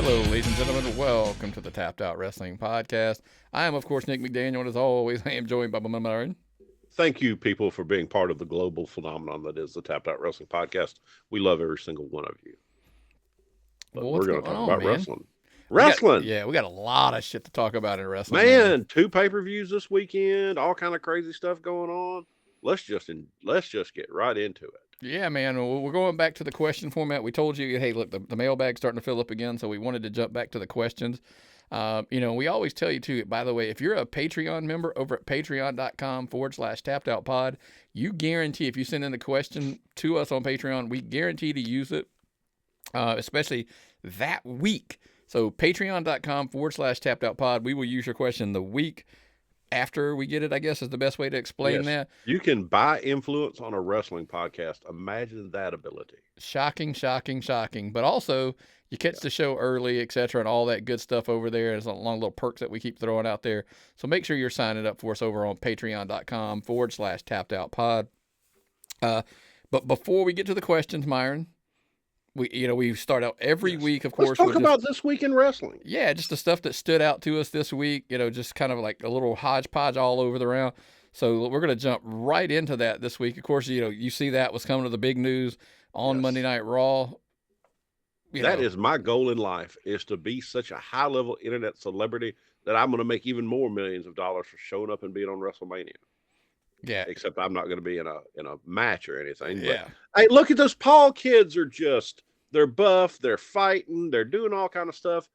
Hello, ladies and gentlemen. Welcome to the Tapped Out Wrestling Podcast. I am, of course, Nick McDaniel, and as always, I am joined by my Myron. Thank you, people, for being part of the global phenomenon that is the Tapped Out Wrestling Podcast. We love every single one of you. But Well, we're what's going going to talk on, about man? wrestling. We Wrestling! got a lot of shit to talk about in wrestling. Man, 2 pay-per-views this weekend, all kind of crazy stuff going on. Let's just get right into it. Yeah, man. We're going back to the question format. We told you, hey, look, the mailbag's starting to fill up again, so we wanted to jump back to the questions. We always tell you, too, by the way, if you're a Patreon member over at patreon.com/tappedoutpod, you guarantee, if you send in the question to us on Patreon, we guarantee to use it, especially that week. So patreon.com/tappedoutpod, we will use your question the week after we get it, I guess, is the best way to explain that. You can buy influence on a wrestling podcast. Imagine that ability. Shocking. But also, you catch the show early, etc., and all that good stuff over there. There's a long little perks that we keep throwing out there. So make sure you're signing up for us over on patreon.com/tappedoutpod. But before we get to the questions, Myron, we start out every week, of course. Let's talk about this week in wrestling. Yeah, just the stuff that stood out to us this week, just kind of like a little hodgepodge all over the round. So we're going to jump right into that this week. Of course, you see that was coming to the big news on Monday Night Raw. That is my goal in life, is to be such a high-level internet celebrity that I'm going to make even more millions of dollars for showing up and being on WrestleMania. Yeah. Except I'm not going to be in a match or anything. Yeah. But, hey, look at those Paul kids they're buff, they're fighting, they're doing all kind of stuff.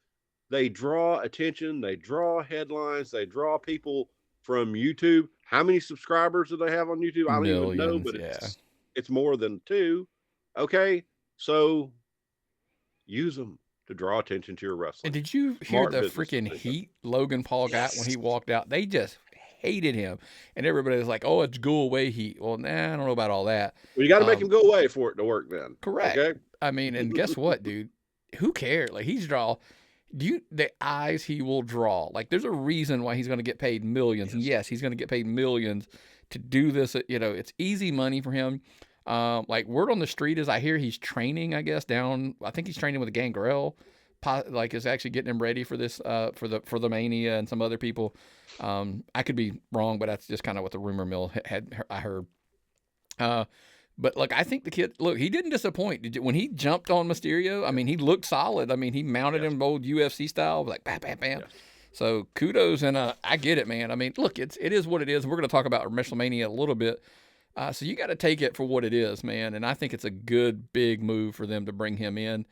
They draw attention, they draw headlines, they draw people from YouTube. How many subscribers do they have on YouTube? I don't even know, but it's more than 2. Okay, so use them to draw attention to your wrestling. And did you hear the freaking heat Logan Paul got when he walked out? They just hated him, and everybody was like, "Oh, it's go away heat." Well, I don't know about all that. Well, you got to make him go away for it to work, then. Correct. Okay? I mean, and guess what, dude? Who cares? Like, the eyes he will draw. Like, there's a reason why he's going to get paid millions. And yes, he's going to get paid millions to do this. It's easy money for him. Like, word on the street is I hear he's training, I guess, I think he's training with Gangrel, like, is actually getting him ready for this, for the Mania and some other people. I could be wrong, but that's just kind of what the rumor mill I heard. But look, I think the kid, he didn't disappoint. When he jumped on Mysterio, I mean, he looked solid. I mean, he mounted him old UFC style, like bam, bam, bam. Yes. So kudos, and I get it, man. I mean, look, it is what it is. We're going to talk about Wrestlemania a little bit. So you got to take it for what it is, man. And I think it's a good, big move for them to bring him in.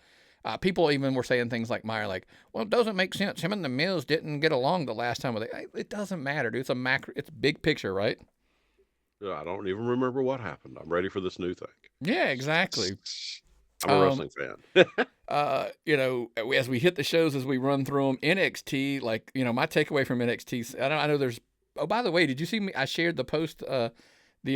People even were saying things like Meyer, like, well, it doesn't make sense. Him and the Miz didn't get along the last time. It doesn't matter, dude. It's big picture, right? I don't even remember what happened. I'm ready for this new thing. Yeah, exactly. I'm a wrestling fan. As we hit the shows, as we run through them, NXT, like, my takeaway from NXT, I know there's, oh, by the way, did you see me? I shared the post the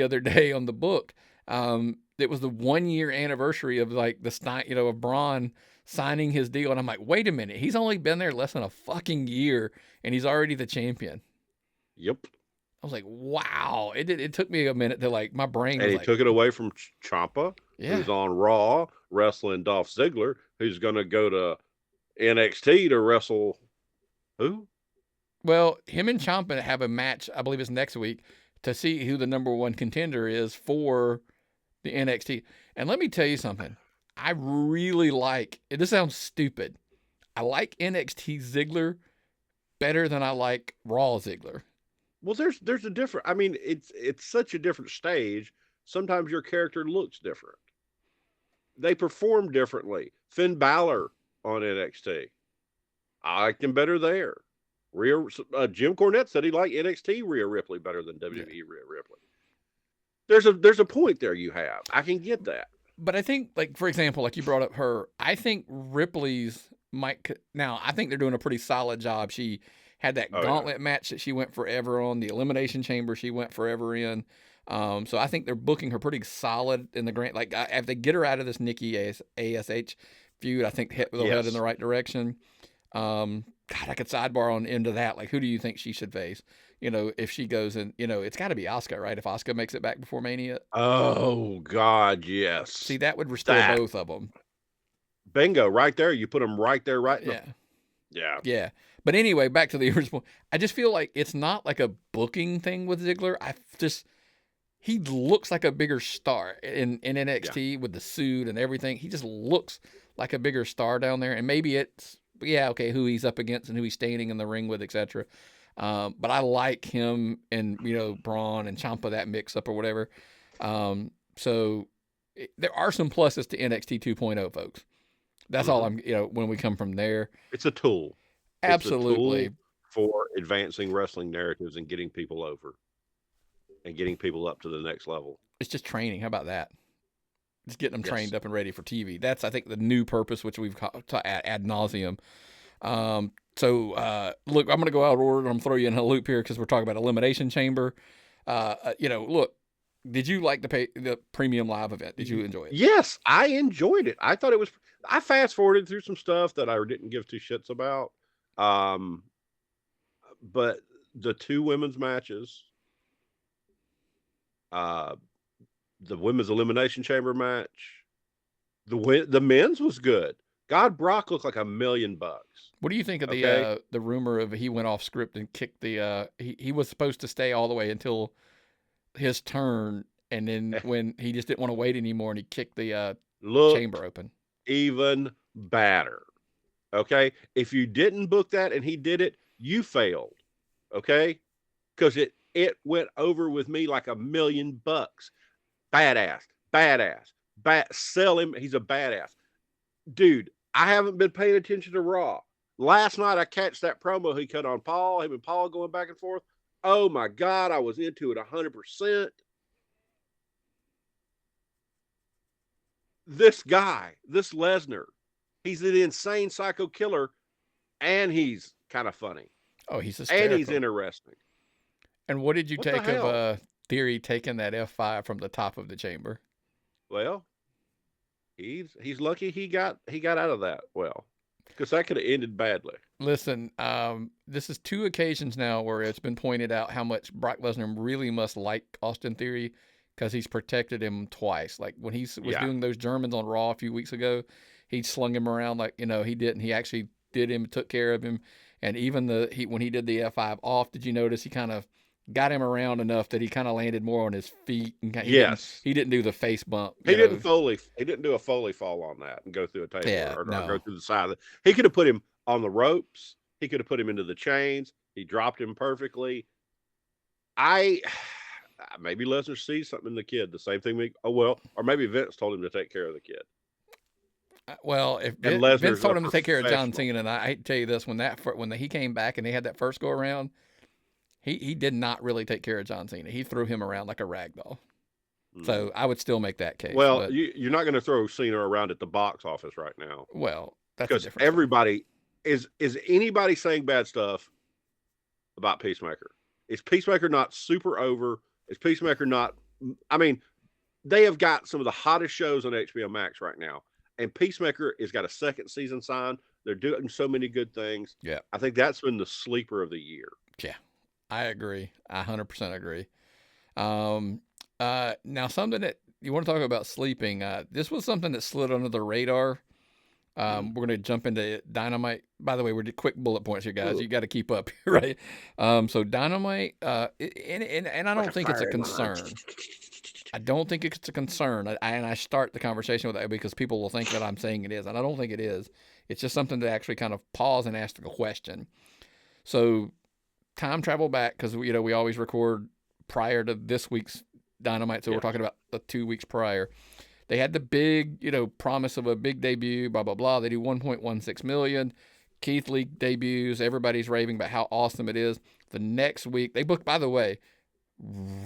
other day on the book. It was the 1-year anniversary of like of Braun signing his deal. And I'm like, wait a minute. He's only been there less than a fucking year and he's already the champion. Yep. I was like, wow. It took me a minute to my brain. And he took it away from Ciampa, who's on Raw wrestling Dolph Ziggler, who's going to go to NXT to wrestle who? Well, him and Ciampa have a match, I believe it's next week, to see who the number 1 contender is for the NXT. And let me tell you something. I really this sounds stupid. I like NXT Ziggler better than I like Raw Ziggler. Well, there's a different. I mean, it's such a different stage. Sometimes your character looks different. They perform differently. Finn Balor on NXT, I liked him better there. Jim Cornette said he liked NXT Rhea Ripley better than WWE Rhea Ripley. There's a point there you have. I can get that. But I think, for example, like you brought up her, I think Ripley's now I think they're doing a pretty solid job. She had that gauntlet match that she went forever on, the Elimination Chamber she went forever in. So I think they're booking her pretty solid in the grand. Like, if they get her out of this Nikki ASH feud, I think they'll head in the right direction. God, I could sidebar on into that. Like, who do you think she should face? If she goes in, it's got to be Asuka, right? If Asuka makes it back before Mania. Oh, God, yes. See, that would restore both of them. Bingo, right there. You put them right there, right in Yeah. yeah. Yeah. But anyway, back to the original. I just feel like it's not like a booking thing with Ziggler. He looks like a bigger star in NXT with the suit and everything. He just looks like a bigger star down there. And maybe it's, okay, who he's up against and who he's standing in the ring with, etc. But I like him and, Braun and Ciampa, that mix up or whatever. So there are some pluses to NXT 2.0, folks. That's all I'm, when we come from there. It's a tool. Absolutely. It's a tool for advancing wrestling narratives and getting people over and getting people up to the next level. It's just training. How about that? Just getting them trained up and ready for TV. That's, I think, the new purpose, which we've taught ad nauseum. So, look, I'm going to go out of order. I'm going to throw you in a loop here because we're talking about Elimination Chamber. Look, did you like the premium live event? Did you enjoy it? Yes, I enjoyed it. I thought it was. I fast forwarded through some stuff that I didn't give two shits about. But the two women's matches, the women's Elimination Chamber match, the men's was good. God, Brock looked like $1 million. What do you think of the rumor of he went off script and kicked the he was supposed to stay all the way until his turn, and then when he just didn't want to wait anymore and he kicked the chamber open? Even better. Okay, if you didn't book that and he did it, you failed. Okay, because it went over with me like $1 million. Badass. Sell him. He's a badass, dude. I haven't been paying attention to Raw. Last night I catch that promo he cut on Paul. Him and Paul going back and forth. Oh my God, I was into it 100%. This guy, this Lesnar, he's an insane psycho killer, and he's kind of funny. Oh, he's hysterical. And he's interesting. And what did you take of Theory taking that F5 from the top of the chamber? Well, he's lucky he got out of that well, because that could have ended badly. Listen, this is 2 occasions now where it's been pointed out how much Brock Lesnar really must like Austin Theory, because he's protected him twice. Like when he was doing those Germans on Raw a few weeks ago, he slung him around like, he didn't. He actually did him, took care of him. And even when he did the F5 off, did you notice he kind of got him around enough that he kind of landed more on his feet? And he didn't do the face bump. He didn't do a Foley fall on that and go through a table or go through the side of it. He could have put him on the ropes. He could have put him into the chains. He dropped him perfectly. Maybe Lesnar sees something in the kid. The same thing. Or maybe Vince told him to take care of the kid. Well, if Vince told him to take care of John Cena, and I hate to tell you this, when he came back and they had that first go around, he did not really take care of John Cena. He threw him around like a rag doll. So I would still make that case. Well, you're not going to throw Cena around at the box office right now. Well, that's because everybody is anybody saying bad stuff about Peacemaker? Is Peacemaker not super over? Is Peacemaker not? I mean, they have got some of the hottest shows on HBO Max right now. And Peacemaker has got a second season signed. They're doing so many good things. Yeah. I think that's been the sleeper of the year. Yeah, I agree. I 100% agree. Now, something that you want to talk about sleeping, this was something that slid under the radar. We're going to jump into Dynamite. By the way, we're quick bullet points here, guys. You got to keep up, right? So Dynamite, and I don't think it's a concern. I don't think it's a concern. And I start the conversation with that because people will think that I'm saying it is, and I don't think it is. It's just something to actually kind of pause and ask a question. So time travel back, because we always record prior to this week's Dynamite, so we're talking about the 2 weeks prior. They had the big, promise of a big debut, blah, blah, blah. They do 1.16 million. Keith Lee debuts. Everybody's raving about how awesome it is. The next week, they booked, by the way,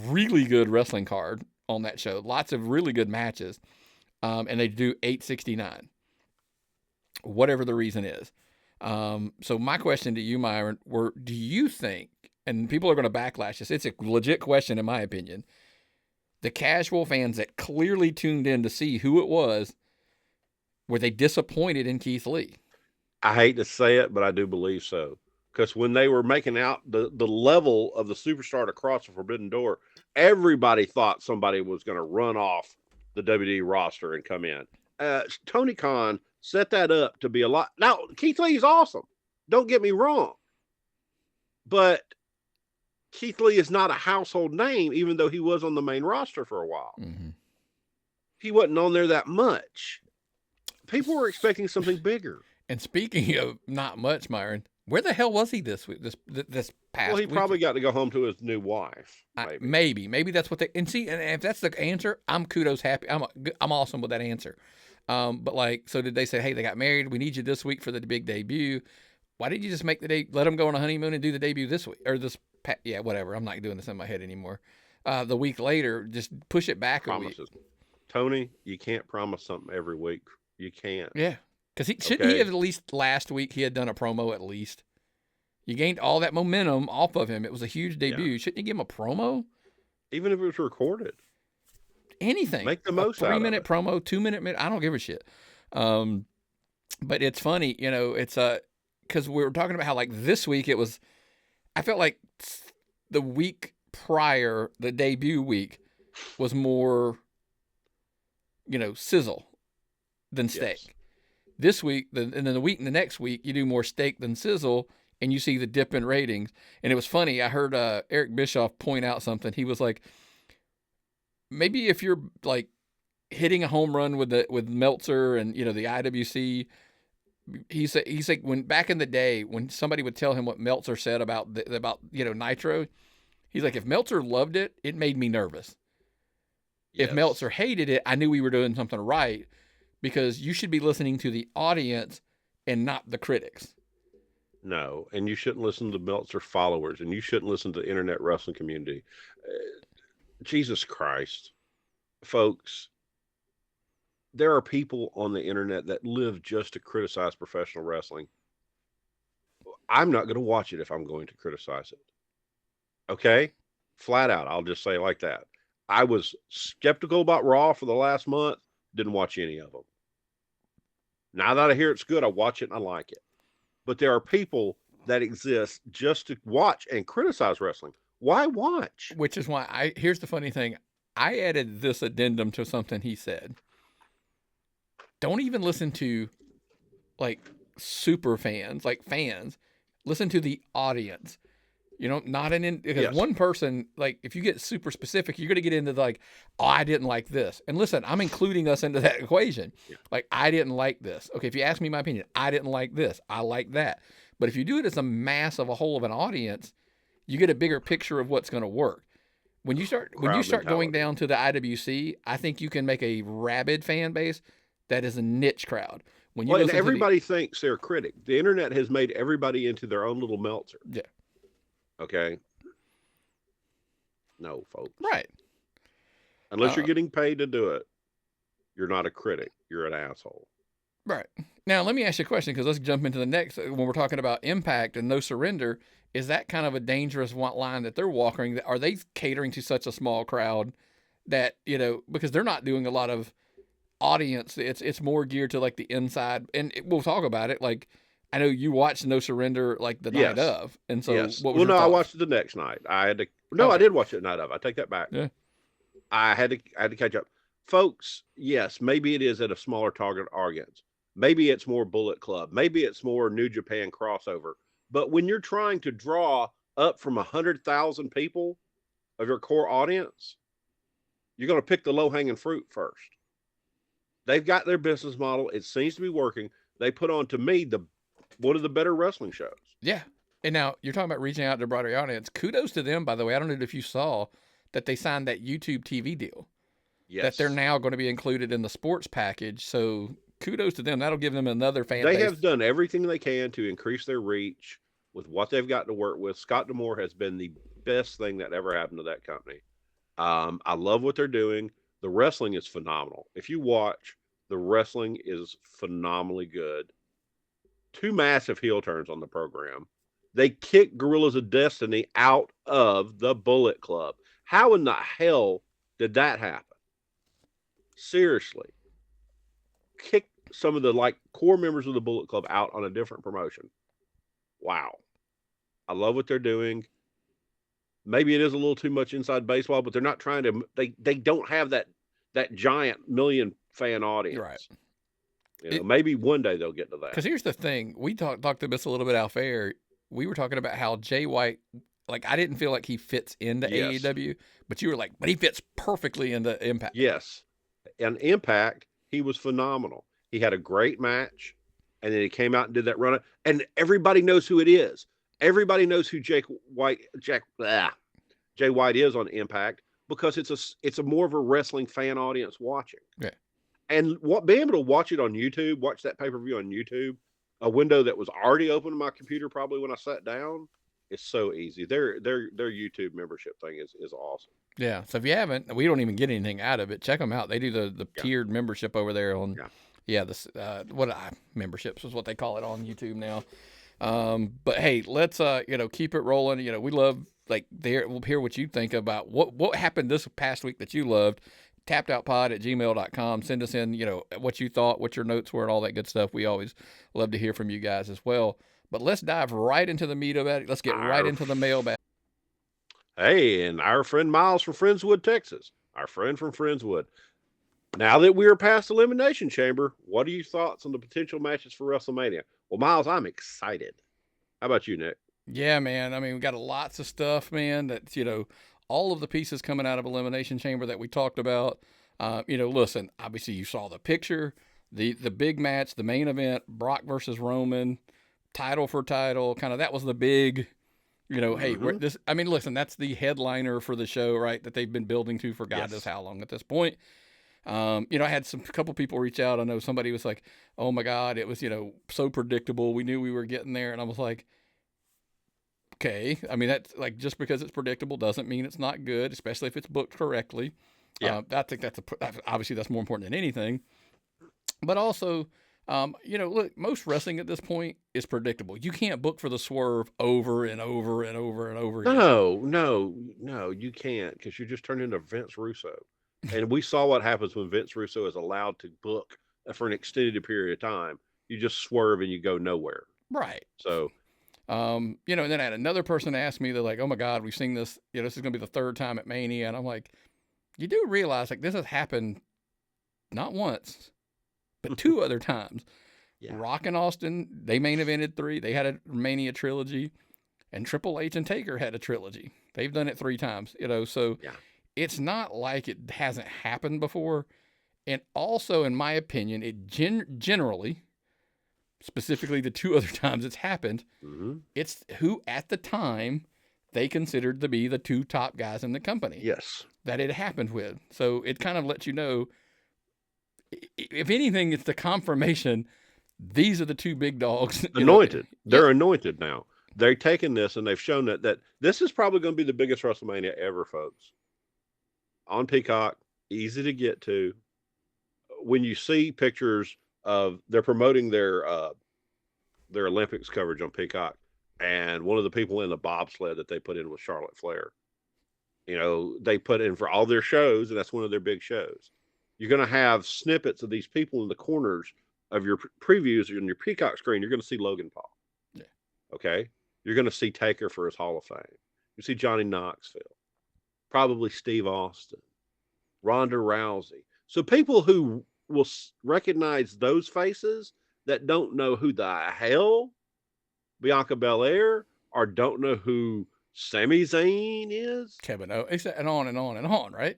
really good wrestling card on that show. Lots of really good matches. And they do 869. Whatever the reason is. So my question to you, Myron, do you think, and people are going to backlash this, it's a legit question in my opinion, the casual fans that clearly tuned in to see who it was, were they disappointed in Keith Lee? I hate to say it, but I do believe so. Because when they were making out the level of the superstar across the Forbidden Door, everybody thought somebody was going to run off the WWE roster and come in. Tony Khan set that up to be a lot. Now, Keith Lee is awesome. Don't get me wrong. But Keith Lee is not a household name, even though he was on the main roster for a while. Mm-hmm. He wasn't on there that much. People were expecting something bigger. And speaking of not much, Myron, where the hell was he this week? This past Well, he week? probably got to go home to his new wife. Maybe that's what they. And see, and if that's the answer, I'm kudos happy. I'm awesome with that answer. But like, so did they say, hey, they got married? We need you this week for the big debut. Why didn't you just make the day? Let them go on a honeymoon and do the debut this week or this? Yeah, whatever. I'm not doing this in my head anymore. The week later, just push it back Promises. a week. Tony, you can't promise something every week. You can't. Yeah, because shouldn't he have at least last week he had done a promo at least? You gained all that momentum off of him. It was a huge debut. Yeah. Shouldn't you give him a promo? Even if it was recorded. Anything. Make the most out of it. 3-minute promo, 2-minute. I don't give a shit. But it's funny, it's because we were talking about how like this week it was. I felt like the week prior, the debut week, was more, sizzle than steak. Yes. This week, and then the next week, you do more steak than sizzle, and you see the dip in ratings. And it was funny. I heard Eric Bischoff point out something. He was like, maybe if you're like hitting a home run with Meltzer and the IWC. He's like when back in the day when somebody would tell him what Meltzer said about Nitro, he's like, if Meltzer loved it, it made me nervous. Yes. If Meltzer hated it, I knew we were doing something right, because you should be listening to the audience and not the critics. No, and you shouldn't listen to Meltzer followers, and you shouldn't listen to the internet wrestling community. Jesus Christ, folks. There are people on the internet that live just to criticize professional wrestling. I'm not going to watch it if I'm going to criticize it. Okay? Flat out. I'll just say it like that. I was skeptical about Raw for the last month. Didn't watch any of them. Now that I hear it's good, I watch it and I like it. But there are people that exist just to watch and criticize wrestling. Why watch? Which is why here's the funny thing. I added this addendum to something he said. Don't even listen to like super fans, like fans. Listen to the audience. Not because yes. One person, like if you get super specific, you're going to get into like, oh, I didn't like this. And listen, I'm including us into that equation. Yeah. Like, I didn't like this. Okay, if you ask me my opinion, I didn't like this. I like that. But if you do it as a mass of a whole of an audience, you get a bigger picture of what's going to work. When you start going down to the IWC, I think you can make a rabid fan base that is a niche crowd. When you and everybody thinks they're a critic. The internet has made everybody into their own little Meltzer. Yeah. Okay. No, folks. Right. Unless you're getting paid to do it, you're not a critic. You're an asshole. Right. Now, let me ask you a question, because let's jump into the next. When we're talking about Impact and No Surrender, is that kind of a dangerous line that they're walking? Are they catering to such a small crowd that, because they're not doing a lot of audience, it's more geared to like the inside, and we'll talk about it. Like, I know you watched No Surrender like the night of, and so yes. What was I watched it the next night. I did watch it the night of. I take that back. Yeah, I had to catch up, folks. Yes, maybe it is at a smaller target audience. Maybe it's more Bullet Club. Maybe it's more New Japan crossover. But when you're trying to draw up from 100,000 people of your core audience, you're going to pick the low-hanging fruit first. They've got their business model. It seems to be working. They put on, to me, one of the better wrestling shows. Yeah. And now you're talking about reaching out to a broader audience. Kudos to them, by the way. I don't know if you saw that they signed that YouTube TV deal. Yes. That they're now going to be included in the sports package. So kudos to them. That'll give them another fan base. They have done everything they can to increase their reach with what they've got to work with. Scott D'Amore has been the best thing that ever happened to that company. I love what they're doing. The wrestling is phenomenal. If you watch, the wrestling is phenomenally good. 2 massive heel turns on the program. They kicked Gorillas of Destiny out of the Bullet Club. How in the hell did that happen? Seriously. Kicked some of the core members of the Bullet Club out on a different promotion. Wow. I love what they're doing. Maybe it is a little too much inside baseball, but they're not trying to, they don't have that giant million fan audience. Right. Maybe one day they'll get to that. Because here's the thing. We talked about this a little bit off air. We were talking about how Jay White, like, I didn't feel like he fits into AEW, but you were like, but he fits perfectly into Impact. Yes. And Impact, he was phenomenal. He had a great match, and then he came out and did that run. And everybody knows who it is. Everybody knows who Jay White is on Impact, because it's a more of a wrestling fan audience watching. Yeah. And being able to watch it on YouTube, watch that pay-per-view on YouTube, a window that was already open on my computer probably when I sat down, is so easy. Their YouTube membership thing is awesome. Yeah. So if you haven't, we don't even get anything out of it. Check them out. They do the tiered membership over there on memberships is what they call it on YouTube now. But hey, let's keep it rolling. We love we'll hear what you think about what happened this past week that you loved. tappedoutpod@gmail.com. Send us in, what you thought, what your notes were, and all that good stuff. We always love to hear from you guys as well. But let's dive right into the meat of it. Let's get right into the mailbag. Hey, and our friend Miles from Friendswood, Texas. Our friend from Friendswood. Now that we are past Elimination Chamber, what are your thoughts on the potential matches for WrestleMania? Well, Miles, I'm excited. How about you, Nick? Yeah, man. I mean, we got lots of stuff, man, that's, all of the pieces coming out of Elimination Chamber that we talked about. Listen, obviously you saw the picture, the big match, the main event, Brock versus Roman, title for title, kind of that was the big, hey, listen, that's the headliner for the show, right, that they've been building to for God knows how long at this point. I had a couple people reach out. I know somebody was like, oh my God, it was, so predictable. We knew we were getting there. And I was like, okay. I mean, that's like, just because it's predictable doesn't mean it's not good, especially if it's booked correctly. Yeah. I think obviously that's more important than anything, but also, look, most wrestling at this point is predictable. You can't book for the swerve over and over and over and over again. No, you can't, because you just turn into Vince Russo. And we saw what happens when Vince Russo is allowed to book for an extended period of time. You just swerve and you go nowhere. Right. So, and then I had another person ask me, they're like, oh my God, we've seen this, this is going to be the third time at Mania. And I'm like, you do realize this has happened not once, but two other times. Yeah. Rock and Austin, they main evented 3. They had a Mania trilogy, and Triple H and Taker had a trilogy. They've done it 3 times, so it's not like it hasn't happened before. And also, in my opinion, it generally, specifically the 2 other times it's happened, it's who at the time they considered to be the 2 top guys in the company. Yes. That it happened with. So it kind of lets you know, if anything, it's the confirmation these are the 2 big dogs. Anointed. They're anointed now. They've taken this and they've shown that this is probably going to be the biggest WrestleMania ever, folks. On Peacock, easy to get to. When you see pictures of, they're promoting their Olympics coverage on Peacock, and one of the people in the bobsled that they put in was Charlotte Flair. They put in for all their shows, and that's one of their big shows. You're going to have snippets of these people in the corners of your previews on your Peacock screen. You're going to see Logan Paul. Yeah. Okay. You're going to see Taker for his Hall of Fame. You see Johnny Knoxville, probably Steve Austin, Ronda Rousey. So people who will recognize those faces that don't know who the hell Bianca Belair, or don't know who Sami Zayn is, Kevin Owens, and on and on and on, right?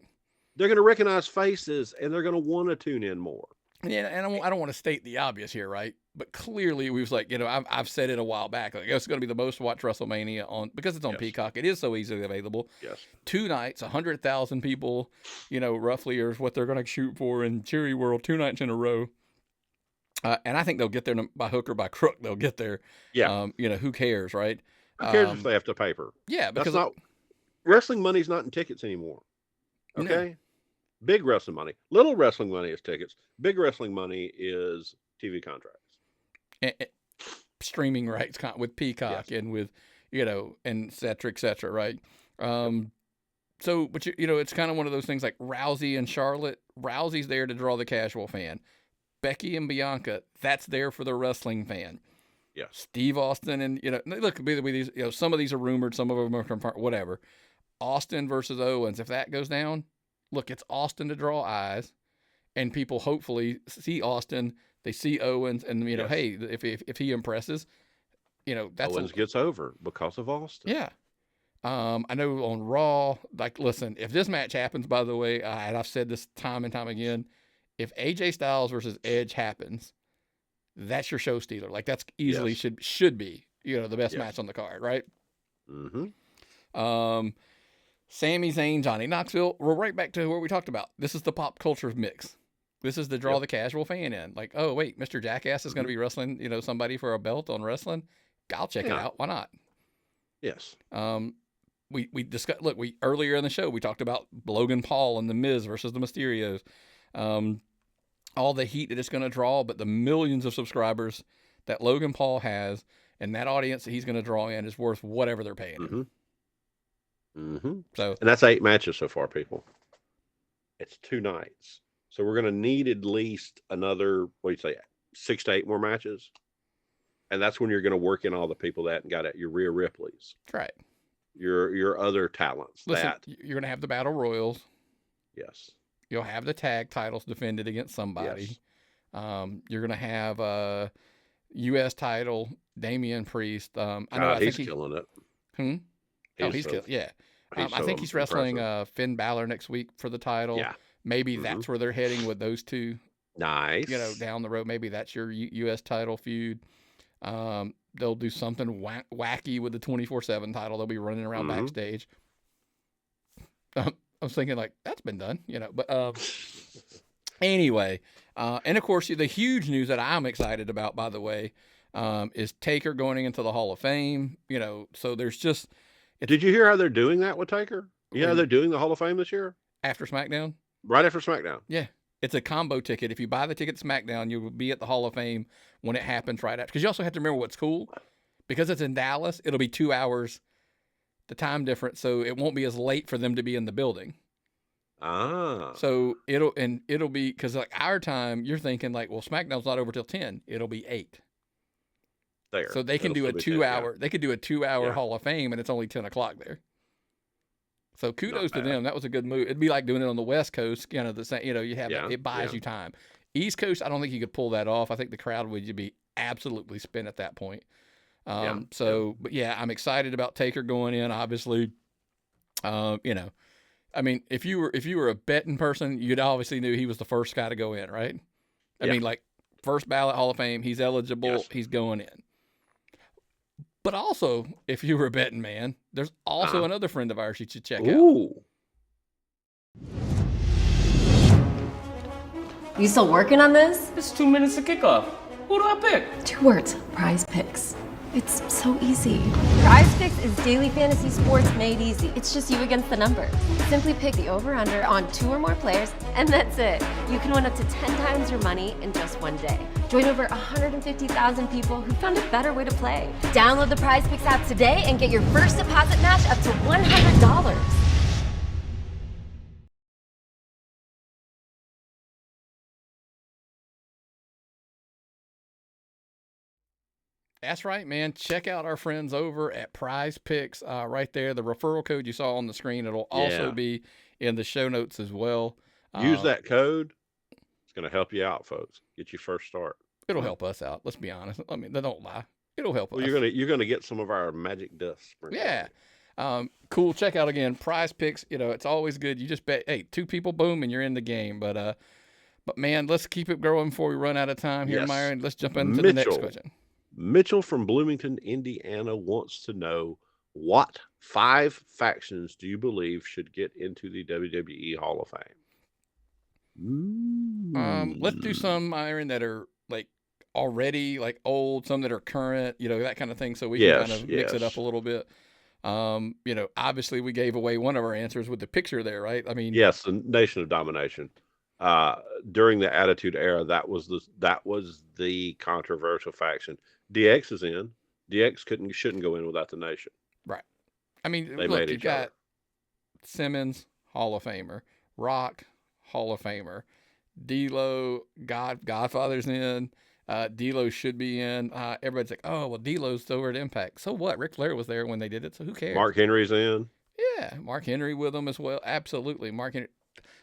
They're going to recognize faces, and they're going to want to tune in more. Yeah, and I don't want to state the obvious here, right? But clearly, we was like, I've said it a while back. Like, it's going to be the most watched WrestleMania because it's on Peacock. It is so easily available. Yes. 2 nights, 100,000 people, roughly is what they're going to shoot for in Cheery World. 2 nights in a row. And I think they'll get there by hook or by crook. They'll get there. Yeah. Who cares, right? Who cares if they have to pay for? Yeah, because wrestling money's not in tickets anymore. Okay. No. Big wrestling money. Little wrestling money is tickets. Big wrestling money is TV contracts. Streaming rights with Peacock and with, and et cetera, right? So, but it's kind of one of those things like Rousey and Charlotte. Rousey's there to draw the casual fan. Becky and Bianca, that's there for the wrestling fan. Yeah. Steve Austin and, look, these, some of these are rumored, some of them are confirmed, whatever. Austin versus Owens, if that goes down, look, it's Austin to draw eyes, and people hopefully see Austin They see Owens, and Yes. hey, if he impresses, that's Owens gets over because of Austin. yeah. I know on Raw, like, listen, if this match happens, by the way, and I've said this time and time again, if AJ Styles versus Edge happens, that's your show stealer. Like, that's easily Yes. should be, the best Yes. match on the card, right? Mm-hmm. Sami Zayn, Johnny Knoxville. We're right back to where we talked about. This is the pop culture mix. This is to draw the casual fan in. Like, oh wait, Mr. Jackass is going to be wrestling, somebody for a belt on wrestling. I'll check it out. Why not? Yes. We discussed. Look, earlier in the show we talked about Logan Paul and the Miz versus the Mysterios. All the heat that it's going to draw, but the millions of subscribers that Logan Paul has and that audience that he's going to draw in is worth whatever they're paying him. Mm-hmm. So, and that's 8 matches so far, people. It's 2 nights. So we're going to need at least another, 6 to 8 more matches. And that's when you're going to work in all the people that got at your Rhea Ripley's. That's right. Your other talents. Listen, you're going to have the Battle Royals. Yes. You'll have the tag titles defended against somebody. Yes. You're going to have U.S. title, Damian Priest. I know he's killing it. He's killing. Yeah. I think he's wrestling Finn Balor next week for the title. Yeah. Maybe that's where they're heading with those two. Nice. Down the road. Maybe that's your U.S. title feud. They'll do something wacky with the 24/7 title. They'll be running around backstage. I was thinking, like, that's been done, But anyway, and of course, the huge news that I'm excited about, by the way, is Taker going into the Hall of Fame. So there's just. Did you hear how they're doing that with Taker? Yeah, they're doing the Hall of Fame this year after SmackDown. Right after SmackDown. Yeah, it's a combo ticket. If you buy the ticket to SmackDown, you will be at the Hall of Fame when it happens right after. Because you also have to remember what's cool. Because it's in Dallas, it'll be 2 hours, the time difference, so it won't be as late for them to be in the building. So it'll be, because like our time, you're thinking like, well, SmackDown's not over till 10. It'll be 8. There. So they can do a 2 hour. They could do a 2 hour Hall of Fame, and it's only 10 o'clock there. So kudos to them. That was a good move. It'd be like doing it on the West Coast. The same. You have it buys you time. East Coast, I don't think you could pull that off. I think the crowd would be absolutely spent at that point. But yeah, I'm excited about Taker going in. Obviously, I mean, if you were a betting person, you'd obviously knew he was the first guy to go in, right? I mean, like first ballot Hall of Fame, he's eligible, he's going in. But also, if you were a betting man, there's also another friend of ours you should check out. You still working on this? It's 2 minutes to kickoff. Who do I pick? 2 words, Prize Picks. It's so easy. Prize Picks is daily fantasy sports made easy. It's just you against the number. Simply pick the over-under on 2 or more players, and that's it. You can win up to 10 times your money in just one day. Join over 150,000 people who found a better way to play. Download the Prize Picks app today and get your first deposit match up to $100. That's right, man. Check out our friends over at Prize Picks right there. The referral code you saw on the screen, it'll also be in the show notes as well. Use that code. It's going to help you out, folks. Get your first start. It'll help us out. Let's be honest. I mean, don't lie. It'll help us. You're gonna get some of our magic dust. Yeah. Cool. Check out again. Prize Picks. It's always good. You just bet, 2 people, boom, and you're in the game. But man, let's keep it growing before we run out of time here, Myron. Let's jump into the next question. Mitchell from Bloomington, Indiana wants to know, what 5 factions do you believe should get into the WWE Hall of Fame? Let's do some, Myron, that are like already like old, some that are current, that kind of thing, so we can kind of mix it up a little bit. Obviously we gave away one of our answers with the picture there, right? I mean, yes, the Nation of Domination. During the Attitude Era, that was the controversial faction. DX is in. DX shouldn't go in without the Nation. Right. I mean, look, you got Simmons, Hall of Famer. Rock, Hall of Famer. D'Lo, Godfather's in. D'Lo should be in. Everybody's like, oh, well, D'Lo's over at Impact. So what? Ric Flair was there when they did it, so who cares? Mark Henry's in. Yeah, Mark Henry with them as well. Absolutely. Mark Henry.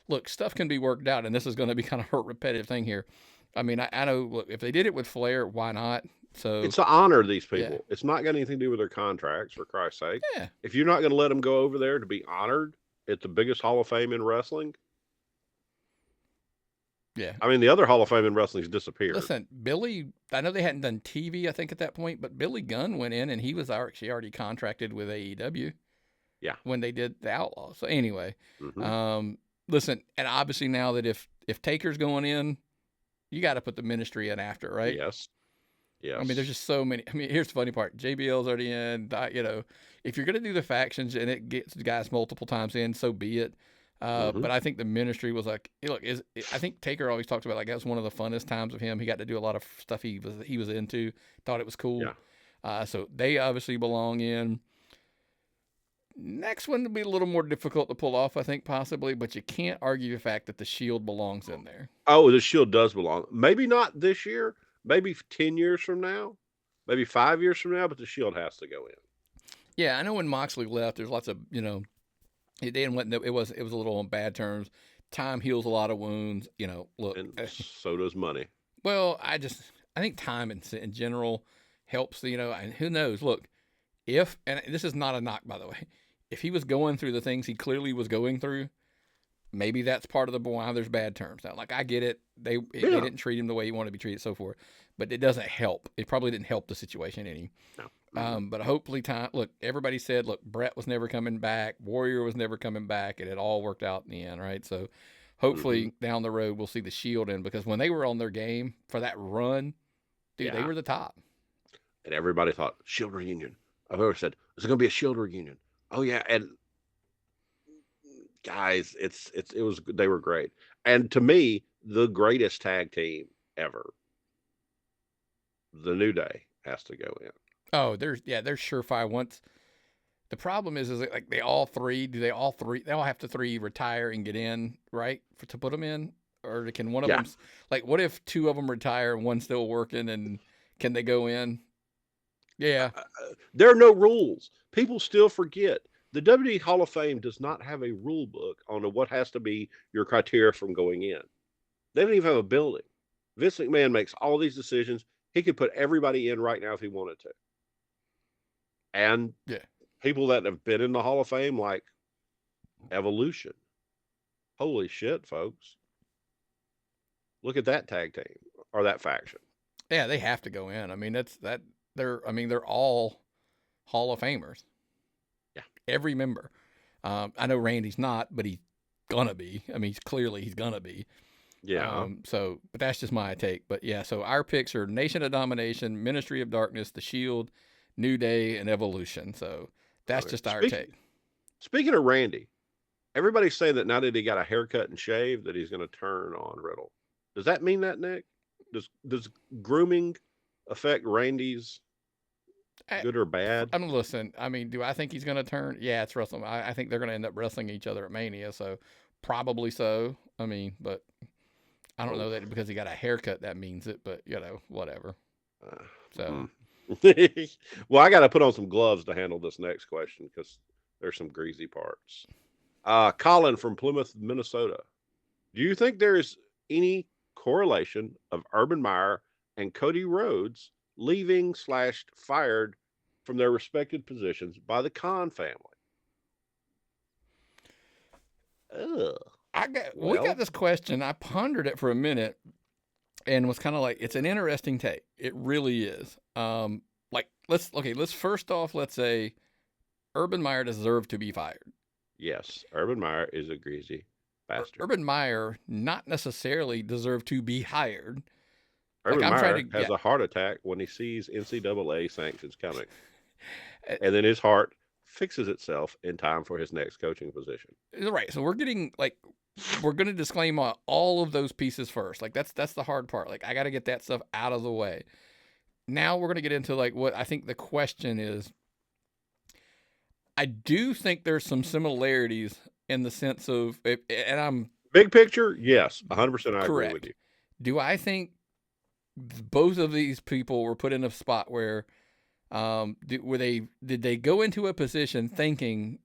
Look, stuff can be worked out, and this is going to be kind of a repetitive thing here. I mean, I know, look, if they did it with Flair, why not? So It's to honor these people. Yeah. It's not got anything to do with their contracts, for Christ's sake. yeah, If you're not going to let them go over there to be honored at the biggest Hall of Fame in wrestling, yeah. I mean, the other Hall of Fame in wrestling's disappeared. Listen, Billy, I know they hadn't done TV, I think, at that point, but Billy Gunn went in and he was actually already contracted with AEW. Yeah. When they did the Outlaws. So anyway, Mhm. listen, and obviously now that if Taker's going in, you got to put the Ministry in after, right? Yes. Yes. I mean, there's just so many. I mean, here's the funny part. JBL's already in. You know, if you're going to do the factions and it gets the guys multiple times in, so be it. Mhm. But I think the Ministry was like, look, I think Taker always talks about like that was one of the funnest times of him. He got to do a lot of stuff he was into. Thought it was cool. Yeah. So they obviously belong in. Next one will be a little more difficult to pull off, I think, possibly, but you can't argue the fact that the Shield belongs in there. Oh, the Shield does belong. Maybe not this year. Maybe 10 years from now. Maybe 5 years from now. But the Shield has to go in. Yeah, I know when Moxley left, there's lots of, you know, it didn't. It was a little on bad terms. Time heals a lot of wounds. You know, look. And so does money. Well, I think time in general helps. You know, and who knows? Look, and this is not a knock, by the way. If he was going through the things he clearly was going through, maybe that's part of the why there's bad terms. Now, like I get it, they didn't treat him the way he wanted to be treated, so forth. But it doesn't help. It probably didn't help the situation any. No. But hopefully, look, everybody said, look, Brett was never coming back, Warrior was never coming back, and it all worked out in the end, right? So hopefully down the road we'll see the Shield in, because when they were on their game for that run, dude, they were the top. And everybody thought Shield reunion. I've always said, is it going to be a Shield reunion? Oh yeah, and guys, they were great. And to me, the greatest tag team ever. The New Day has to go in. Oh, there's surefire once. The problem is like they all have to three retire and get in, right? To put them in, or can one of them, like, what if two of them retire and one's still working, and can they go in? Yeah. There are no rules. People still forget. The WWE Hall of Fame does not have a rule book on what has to be your criteria from going in. They don't even have a building. Vince McMahon makes all these decisions. He could put everybody in right now if he wanted to. And people that have been in the Hall of Fame, like Evolution. Holy shit, folks. Look at that tag team or that faction. Yeah, they have to go in. I mean, they're all Hall of Famers. Yeah. Every member. I know Randy's not, but he's gonna be. I mean, he's gonna be. Yeah. But that's just my take. But yeah, so our picks are Nation of Domination, Ministry of Darkness, The Shield, New Day, and Evolution. So that's just our take. Speaking of Randy, everybody's saying that now that he got a haircut and shave, that he's going to turn on Riddle. Does that mean that, Nick? Does grooming affect Randy's good or bad? Listen, I mean, do I think he's going to turn? Yeah, it's wrestling. I think they're going to end up wrestling each other at Mania, so probably so. I mean, but I don't know that because he got a haircut that means it, but, you know, whatever. Well, I got to put on some gloves to handle this next question because there's some greasy parts. Colin from Plymouth, Minnesota. Do you think there is any correlation of Urban Meyer and Cody Rhodes leaving / fired from their respected positions by the Khan family? We got this question. I pondered it for a minute and was kind of like, it's an interesting take. It really is. Let's first off, let's say Urban Meyer deserved to be fired. Yes, Urban Meyer is a greasy bastard. Urban Meyer not necessarily deserved to be hired. Urban Meyer has a heart attack when he sees NCAA sanctions coming. And then his heart fixes itself in time for his next coaching position. Right. So we're going to disclaim all of those pieces first. Like that's the hard part. Like I got to get that stuff out of the way. Now we're going to get into like what I think the question is. I do think there's some similarities in the sense of, and I'm big picture. Yes. 100%. I agree with you. Do I think both of these people were put in a spot where, did they go into a position thinking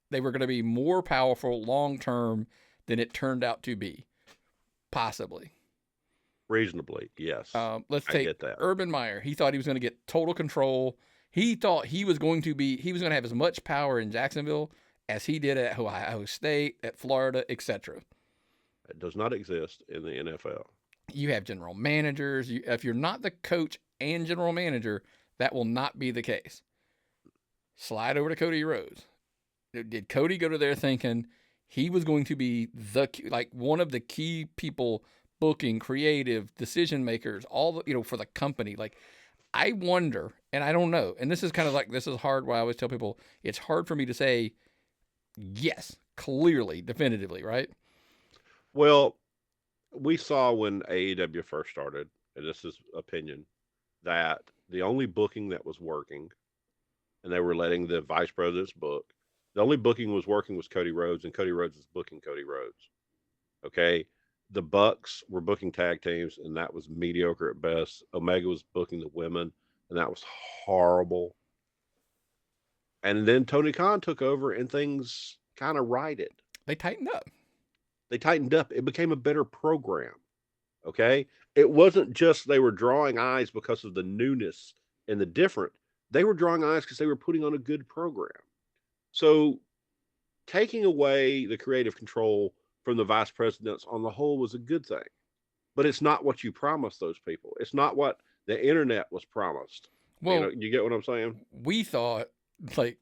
they were going to be more powerful long-term than it turned out to be? Possibly. Reasonably, yes. Let's I take get that. Urban Meyer. He thought he was going to get total control. He thought he was going to have as much power in Jacksonville as he did at Ohio State, at Florida, etc. It does not exist in the NFL. You have general managers. If you're not the coach and general manager, that will not be the case. Slide over to Cody Rhodes. Did Cody go to there thinking he was going to be one of the key people booking, creative, decision makers, for the company? Like, I wonder, and I don't know, and this is hard why I always tell people it's hard for me to say yes, clearly, definitively, right? Well, we saw when AEW first started, and this is opinion, that the only booking that was working, and they were letting the vice presidents book, the only booking was working was Cody Rhodes, and Cody Rhodes is booking Cody Rhodes. Okay? The Bucks were booking tag teams, and that was mediocre at best. Omega was booking the women, and that was horrible. And then Tony Khan took over, and things kind of righted. They tightened up. It became a better program. Okay? It wasn't just they were drawing eyes because of the newness and the different. They were drawing eyes because they were putting on a good program. So taking away the creative control from the vice presidents on the whole was a good thing. But it's not what you promised those people. It's not what the internet was promised. Well, you get what I'm saying? We thought, like,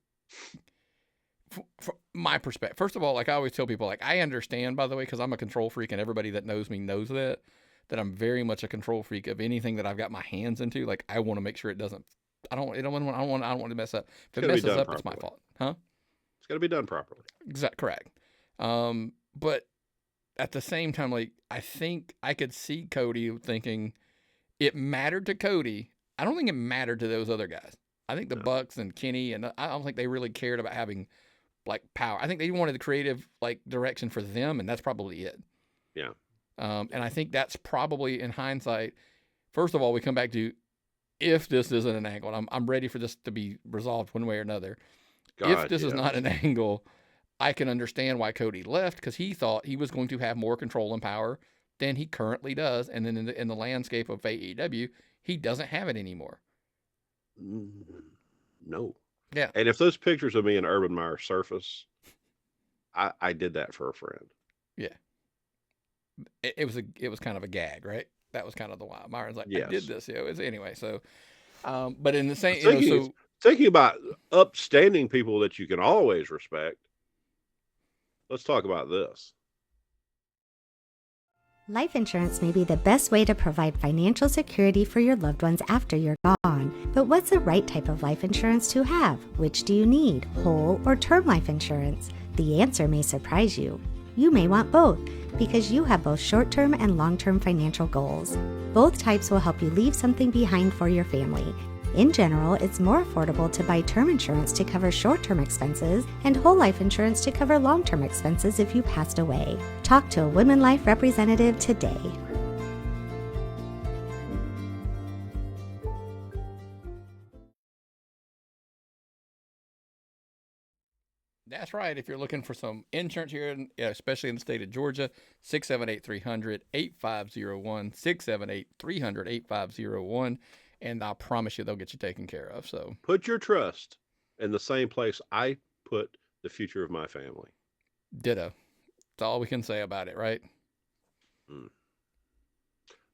from my perspective, first of all, like I always tell people, like, I understand, by the way, because I'm a control freak, and everybody that knows me knows that I'm very much a control freak of anything that I've got my hands into. Like, I want to make sure it doesn't. I don't want to mess up. If it messes up, it's my fault, huh? It's got to be done properly. Exactly, correct. But at the same time, like, I think I could see Cody thinking it mattered to Cody. I don't think it mattered to those other guys. I think the Bucks and Kenny, and I don't think they really cared about having, like, power. I think they wanted the creative, like, direction for them, and that's probably it. Yeah. And I think that's probably, in hindsight, first of all, we come back to, if this isn't an angle, and I'm ready for this to be resolved one way or another. If this is not an angle, I can understand why Cody left, because he thought he was going to have more control and power than he currently does. And then in the landscape of AEW, he doesn't have it anymore. No. Yeah. And if those pictures of me and Urban Meyer surface, I did that for a friend. Yeah. It was kind of a gag, right? That was kind of the why. Myron's like, yes. I did this. Anyway, so, but in the same, thinking about upstanding people that you can always respect, let's talk about this. Life insurance may be the best way to provide financial security for your loved ones after you're gone. But what's the right type of life insurance to have? Which do you need, whole or term life insurance? The answer may surprise you. You may want both, because you have both short-term and long-term financial goals. Both types will help you leave something behind for your family. In general, it's more affordable to buy term insurance to cover short-term expenses and whole life insurance to cover long-term expenses if you passed away. Talk to a Women Life representative today. That's right. If you're looking for some insurance here, especially in the state of Georgia, 678-300-8501, 678-300-8501, and I promise you they'll get you taken care of. So put your trust in the same place I put the future of my family. Ditto. That's all we can say about it, right?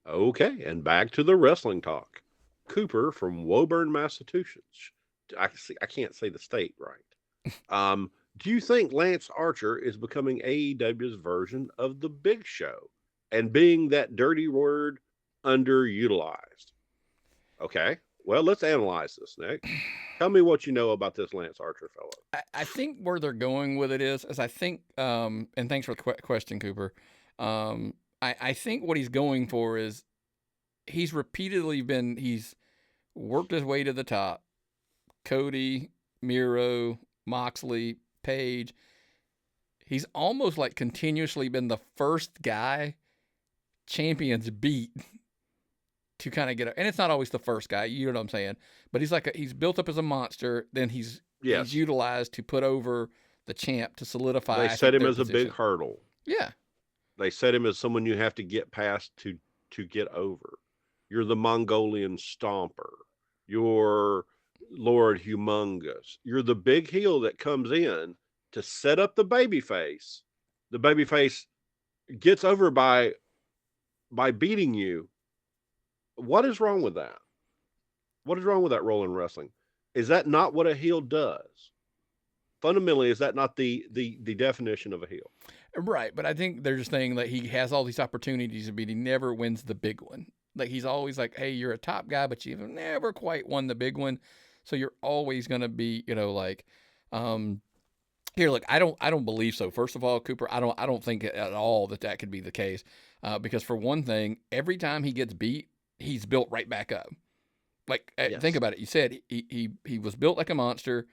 Okay, and back to the wrestling talk. Cooper from Woburn, Massachusetts. I can't say the state right. Do you think Lance Archer is becoming AEW's version of the Big Show and being that dirty word, underutilized? Okay, well, let's analyze this, Nick. Tell me what you know about this Lance Archer fellow. I think where they're going with it is I think, and thanks for the question, Cooper. I think what he's going for is he's worked his way to the top. Cody, Miro, Moxley, Page. He's almost like continuously been the first guy champions beat to kind of get and it's not always the first guy, you know what I'm saying? But he's built up as a monster, then he's utilized to put over the champ to solidify. They set him as a big hurdle. Yeah. They set him as someone you have to get past to to get over. You're the Mongolian Stomper. You're Lord Humongous. You're the big heel that comes in to set up the babyface. The babyface gets over by beating you. What is wrong with that? What is wrong with that role in wrestling? Is that not what a heel does? Fundamentally, is that not the definition of a heel? Right, but I think they're just saying that he has all these opportunities, but he never wins the big one. Like, he's always like, hey, you're a top guy, but you've never quite won the big one. So you're always going to be, like, here, look, I don't believe so. First of all, Cooper, I don't think at all that could be the case. Because for one thing, every time he gets beat, he's built right back up. Like, Yes. Think about it. You said he was built like a monster.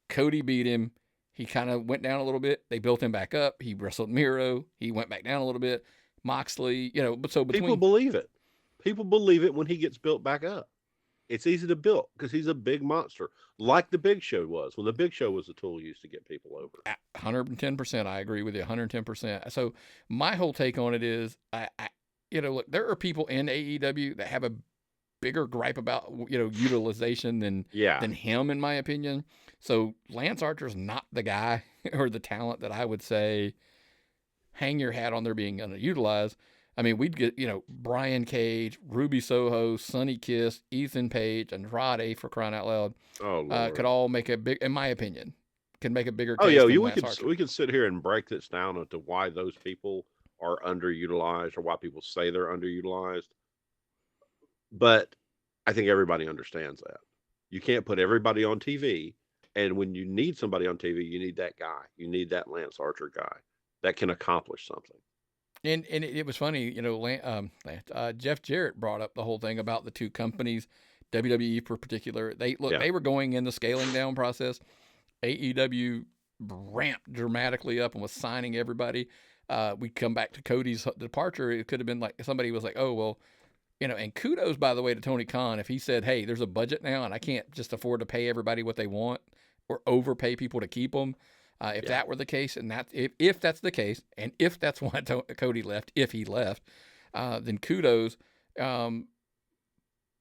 Cody beat him. He kind of went down a little bit. They built him back up. He wrestled Miro. He went back down a little bit. Moxley, but so between People believe it. People believe it when he gets built back up. It's easy to build because he's a big monster, like the Big Show was when the Big Show was the tool used to get people over. 110%. I agree with you 110%. So my whole take on it is, look, there are people in AEW that have a bigger gripe about utilization than him, in my opinion. So Lance Archer's not the guy or the talent that I would say hang your hat on there being underutilized. I mean, we'd get Brian Cage, Ruby Soho, Sonny Kiss, Ethan Page, Andrade, for crying out loud. Oh, Lord. Could all make a big, in my opinion, can make a bigger Oh case yeah, than Lance Archer. we could sit here and break this down into why those people are underutilized or why people say they're underutilized. But I think everybody understands that. You can't put everybody on TV, and when you need somebody on TV, you need that guy. You need that Lance Archer guy that can accomplish something. And it was funny, Jeff Jarrett brought up the whole thing about the two companies, WWE for particular. They were going in the scaling down process. AEW ramped dramatically up and was signing everybody. We come back to Cody's departure. It could have been like somebody was like, oh, well, and kudos, by the way, to Tony Khan. If he said, hey, there's a budget now and I can't just afford to pay everybody what they want or overpay people to keep them. If that were the case, and if that's the case, and if that's why Cody left, if he left, then kudos. But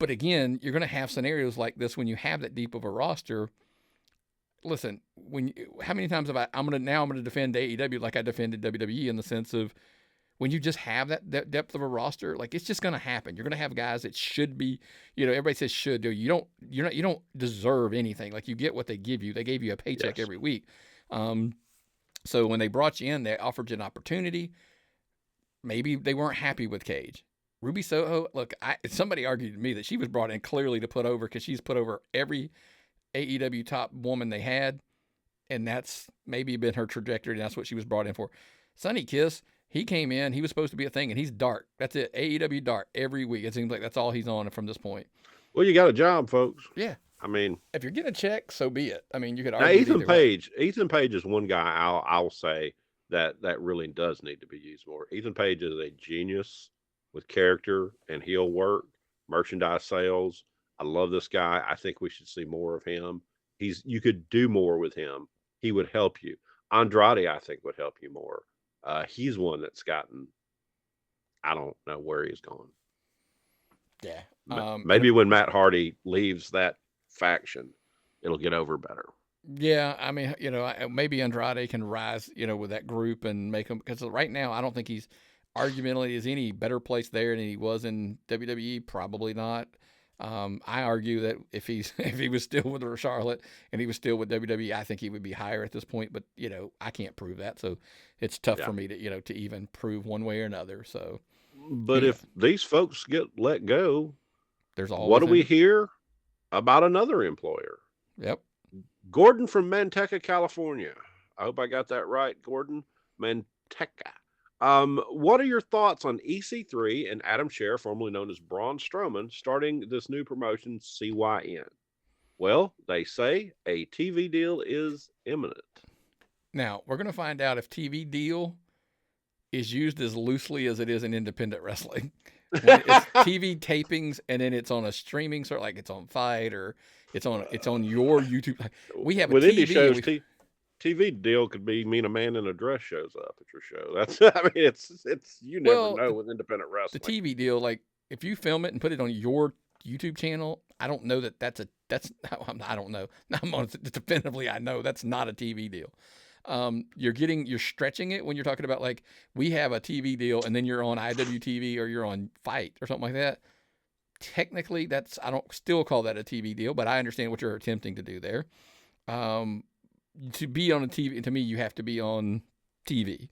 again, you're going to have scenarios like this when you have that deep of a roster. Listen, how many times have I'm going to defend AEW like I defended WWE in the sense of when you just have that depth of a roster, like it's just going to happen. You're going to have guys that should be, everybody says should do. You don't deserve anything. Like you get what they give you. They gave you a paycheck every week. So when they brought you in, they offered you an opportunity. Maybe they weren't happy with Cage. Ruby Soho, look, somebody argued to me that she was brought in clearly to put over because she's put over every AEW top woman they had, and that's maybe been her trajectory, and that's what she was brought in for. Sonny Kiss, he came in, he was supposed to be a thing, and he's dark. That's it, AEW dark every week. It seems like that's all he's on from this point. Well, you got a job, folks. Yeah. I mean, if you're getting a check, so be it. I mean, you could now argue. Ethan Page is one guy I'll say that really does need to be used more. Ethan Page is a genius with character and heel work, merchandise sales. I love this guy. I think we should see more of him. You could do more with him. He would help you. Andrade, I think, would help you more. He's one that's gotten, I don't know where he's gone. Yeah. Maybe when Matt Hardy leaves that faction, it'll get over better. Yeah, I mean, maybe Andrade can rise, with that group and make him, because right now I don't think he's arguably is any better place there than he was in WWE. Probably not. I argue that if he was still with Charlotte and he was still with WWE, I think he would be higher at this point. But I can't prove that, so it's tough for me to to even prove one way or another. So, but if these folks get let go, there's always what do we hear about another employer? Yep. Gordon from Manteca, California. I hope I got that right, Gordon. Manteca. What are your thoughts on EC3 and Adam Scherr, formerly known as Braun Strowman, starting this new promotion, CYN? Well, they say a TV deal is imminent. Now, we're going to find out if TV deal is used as loosely as it is in independent wrestling. When it's TV tapings and then it's on a streaming like it's on Fight or it's on your YouTube. We have a with TV. Indie shows. TV deal could mean a man in a dress shows up at your show. That's I mean it's you never Well, know with independent the wrestling. TV deal, like if you film it and put it on your YouTube channel, I don't know that's I don't know. I'm on definitively I know that's not a TV deal. You're stretching it when you're talking about like we have a TV deal and then you're on IWTV or you're on Fight or something like that. Technically, I don't still call that a TV deal, but I understand what you're attempting to do there. To be on a TV, to me, you have to be on TV.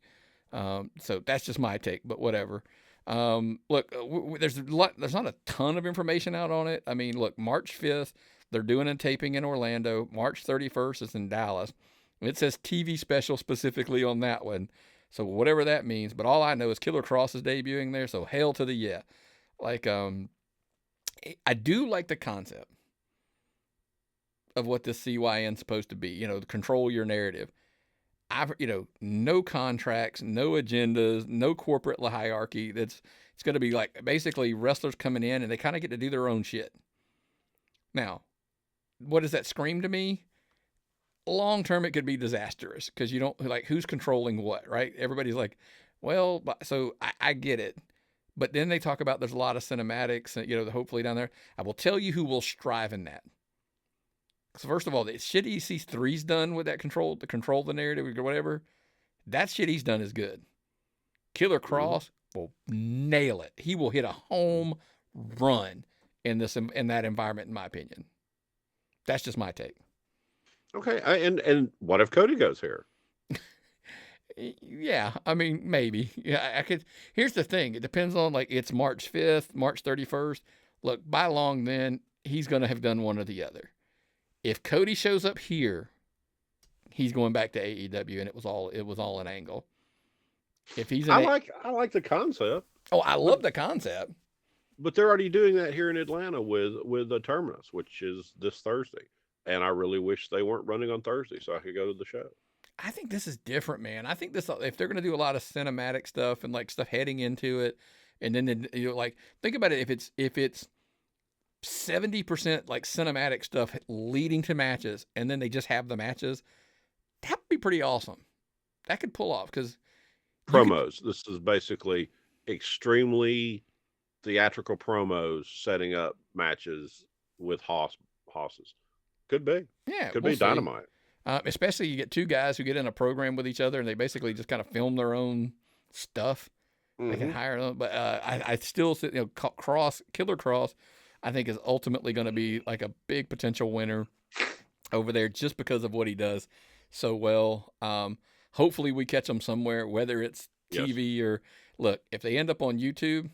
So that's just my take, but whatever. Look, there's not a ton of information out on it. I mean, look, March 5th, they're doing a taping in Orlando. March 31st is in Dallas. It says TV special specifically on that one. So whatever that means, but all I know is Killer Cross is debuting there. So hail to the yeah. Like, I do like the concept of what this CYN's supposed to be, control your narrative. No contracts, no agendas, no corporate hierarchy. It's going to be like basically wrestlers coming in and they kind of get to do their own shit. Now, what does that scream to me? Long term, it could be disastrous because you don't like who's controlling what, right? Everybody's like, well, so I get it. But then they talk about there's a lot of cinematics, hopefully down there. I will tell you who will strive in that. So first of all, the shit EC3's done with that control the narrative or whatever, that shit he's done is good. Killer Cross will nail it. He will hit a home run in that environment, in my opinion. That's just my take. Okay, and what if Cody goes here? Yeah, I mean, maybe. Yeah, I could. Here's the thing. It depends on, like, it's March 5th, March 31st. Look, by long then, he's going to have done one or the other. If Cody shows up here, he's going back to AEW, and it was all an angle. If he's I like the concept. Oh, I love the concept. But they're already doing that here in Atlanta with the Terminus, which is this Thursday. And I really wish they weren't running on Thursday so I could go to the show. I think this is different, man. I think this, if they're going to do a lot of cinematic stuff and like stuff heading into it, and then like think about it, if it's 70% like cinematic stuff leading to matches, and then they just have the matches, that would be pretty awesome. That could pull off because promos. This is basically extremely theatrical promos setting up matches with hosses. Could be. Yeah, could be dynamite. Especially you get two guys who get in a program with each other and they basically just kind of film their own stuff. Mm-hmm. They can hire them. But I still think, Killer Cross, I think is ultimately going to be like a big potential winner over there just because of what he does so well. Hopefully we catch him somewhere, whether it's TV or look, if they end up on YouTube,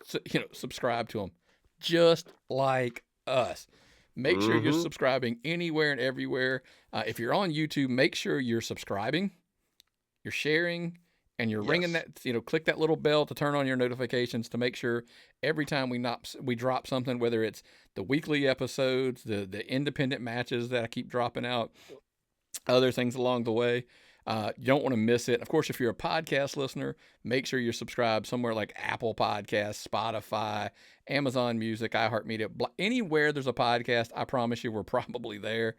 subscribe to them just like us. Make sure you're subscribing anywhere and everywhere. If you're on YouTube, make sure you're subscribing, you're sharing, and you're ringing that, click that little bell to turn on your notifications to make sure every time we drop something, whether it's the weekly episodes, the independent matches that I keep dropping out, other things along the way. You don't want to miss it. Of course, if you're a podcast listener, make sure you're subscribed somewhere like Apple Podcasts, Spotify, Amazon Music, iHeartMedia, anywhere there's a podcast. I promise you we're probably there.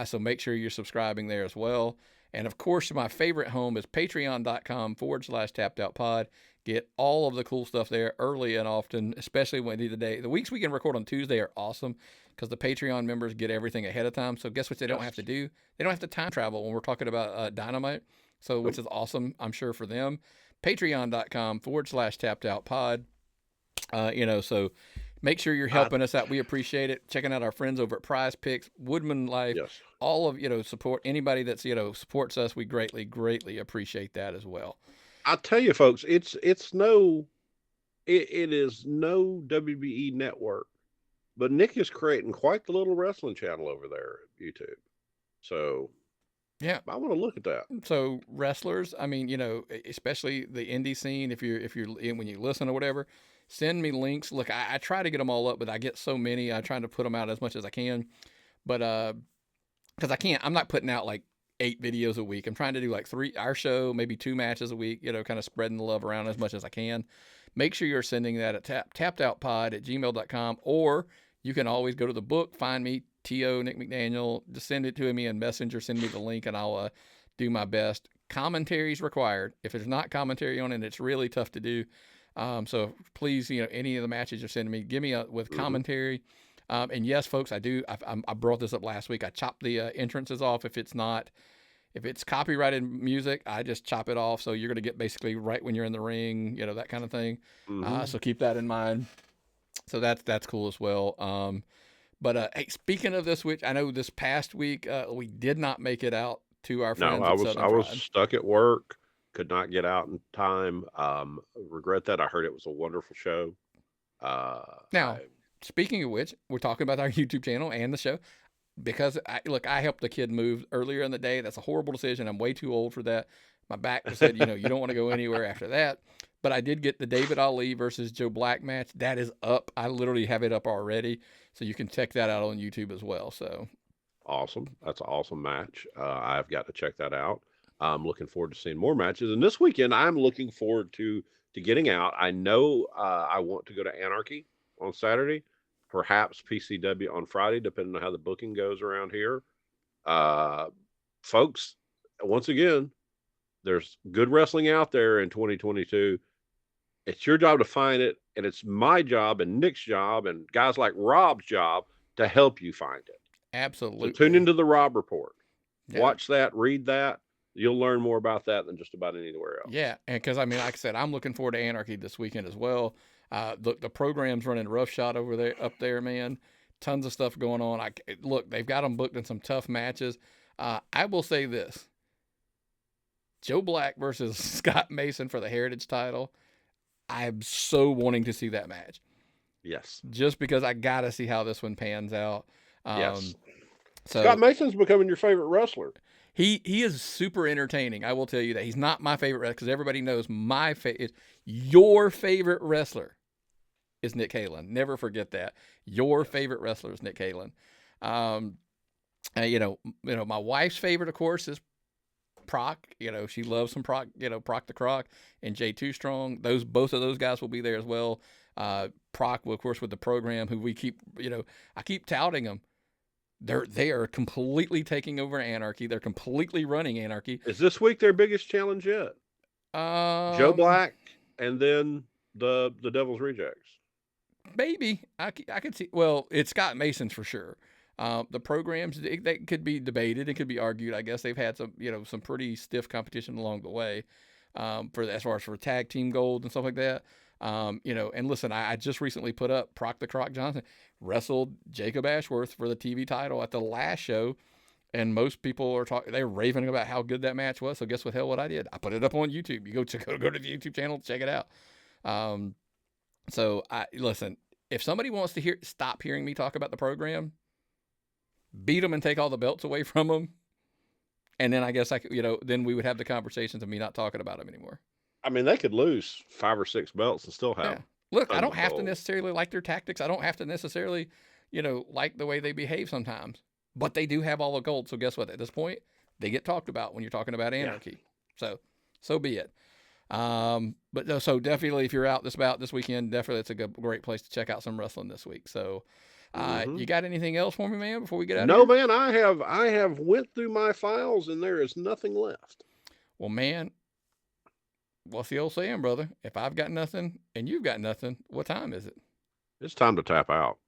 So make sure you're subscribing there as well. And of course, my favorite home is patreon.com/tappedoutpod. Get all of the cool stuff there early and often, especially when the weeks we can record on Tuesday are awesome because the Patreon members get everything ahead of time. So guess what they don't have to do? They don't have to time travel when we're talking about Dynamite. So, which is awesome, I'm sure, for them. Patreon.com/tappedoutpod. So make sure you're helping us out. We appreciate it. Checking out our friends over at Prize Picks, Woodman Life, all of, support anybody that's, supports us. We greatly, greatly appreciate that as well. I'll tell you, folks, it is no WBE network, but Nick is creating quite the little wrestling channel over there at YouTube. So yeah, I want to look at that. So wrestlers, I mean, especially the indie scene, if you're when you listen or whatever, send me links. Look, I try to get them all up, but I get so many. I'm trying to put them out as much as I can, but because I can't, I'm not putting out like 8 videos a week. I'm trying to do like 3, our show, maybe 2 matches a week, kind of spreading the love around as much as I can. Make sure you're sending that at tappedoutpod@gmail.com, or you can always go to the book, find me, T.O. Nick McDaniel. Just send it to me in Messenger. Send me the link, and I'll do my best. Commentary's required. If there's not commentary on it, it's really tough to do. So please, any of the matches you're sending me, give me with commentary. And yes, folks, I brought this up last week. I chop the entrances off if it's copyrighted music. I just chop it off. So you're going to get basically right when you're in the ring, that kind of thing. So keep that in mind. So that's cool as well. But hey, speaking of this, which I know this past week we did not make it out to our friends. No, I was stuck at work, could not get out in time. Regret that. I heard it was a wonderful show. Now, speaking of which, we're talking about our YouTube channel and the show because I helped the kid move earlier in the day. That's a horrible decision. I'm way too old for that. My back said, you don't want to go anywhere after that. But I did get the David Ali versus Joe Black match. That is up. I literally have it up already. So you can check that out on YouTube as well. So awesome. That's an awesome match. I've got to check that out. I'm looking forward to seeing more matches. And this weekend, I'm looking forward to getting out. I know I want to go to Anarchy on Saturday, perhaps PCW on Friday, depending on how the booking goes around here. Folks, once again, there's good wrestling out there in 2022. It's your job to find it, and it's my job and Nick's job and guys like Rob's job to help you find it. Absolutely. So tune into the Rob Report. Yeah. Watch that, read that. You'll learn more about that than just about anywhere else. Yeah, and because, like I said, I'm looking forward to Anarchy this weekend as well. The program's running roughshod up there, man. Tons of stuff going on. Look, they've got them booked in some tough matches. I will say this. Joe Black versus Scott Mason for the Heritage title. I'm so wanting to see that match. Yes. Just because I got to see how this one pans out. Yes. So Scott Mason's becoming your favorite wrestler. He is super entertaining. I will tell you that. He's not my favorite wrestler because everybody knows your favorite wrestler is Nick Halen. Never forget that. Your favorite wrestler is Nick Halen. My wife's favorite, of course, is Proc. She loves some Proc, Proc the Croc and J2 Strong. Both of those guys will be there as well. Proc, of course, with the program, who we keep, I keep touting them. They are completely taking over Anarchy. They're completely running Anarchy. Is this week their biggest challenge yet? Joe Black and then the Devil's Rejects. Maybe I could see. Well, it's Scott Mason's for sure. The programs they could be debated. It could be argued. I guess they've had some pretty stiff competition along the way, as far as for tag team gold and stuff like that. And listen, I just recently put up Proc the Croc Johnson wrestled Jacob Ashworth for the TV title at the last show, and most people they're raving about how good that match was. So guess what I did? I put it up on YouTube. You go to the YouTube channel, check it out. So listen, if somebody wants to stop hearing me talk about the program, beat them and take all the belts away from them, and then I guess then we would have the conversations of me not talking about them anymore. I mean, they could lose 5 or 6 belts and still have. Yeah. Look, I don't have to necessarily like their tactics. I don't have to necessarily, like the way they behave sometimes. But they do have all the gold. So guess what? At this point, they get talked about when you're talking about Anarchy. Yeah. So be it. So definitely, if you're out this weekend, definitely it's a great place to check out some wrestling this week. So, you got anything else for me, man? Before we get out? No, man. I have went through my files and there is nothing left. Well, man. What's the old saying, brother? If I've got nothing and you've got nothing, what time is it? It's time to tap out.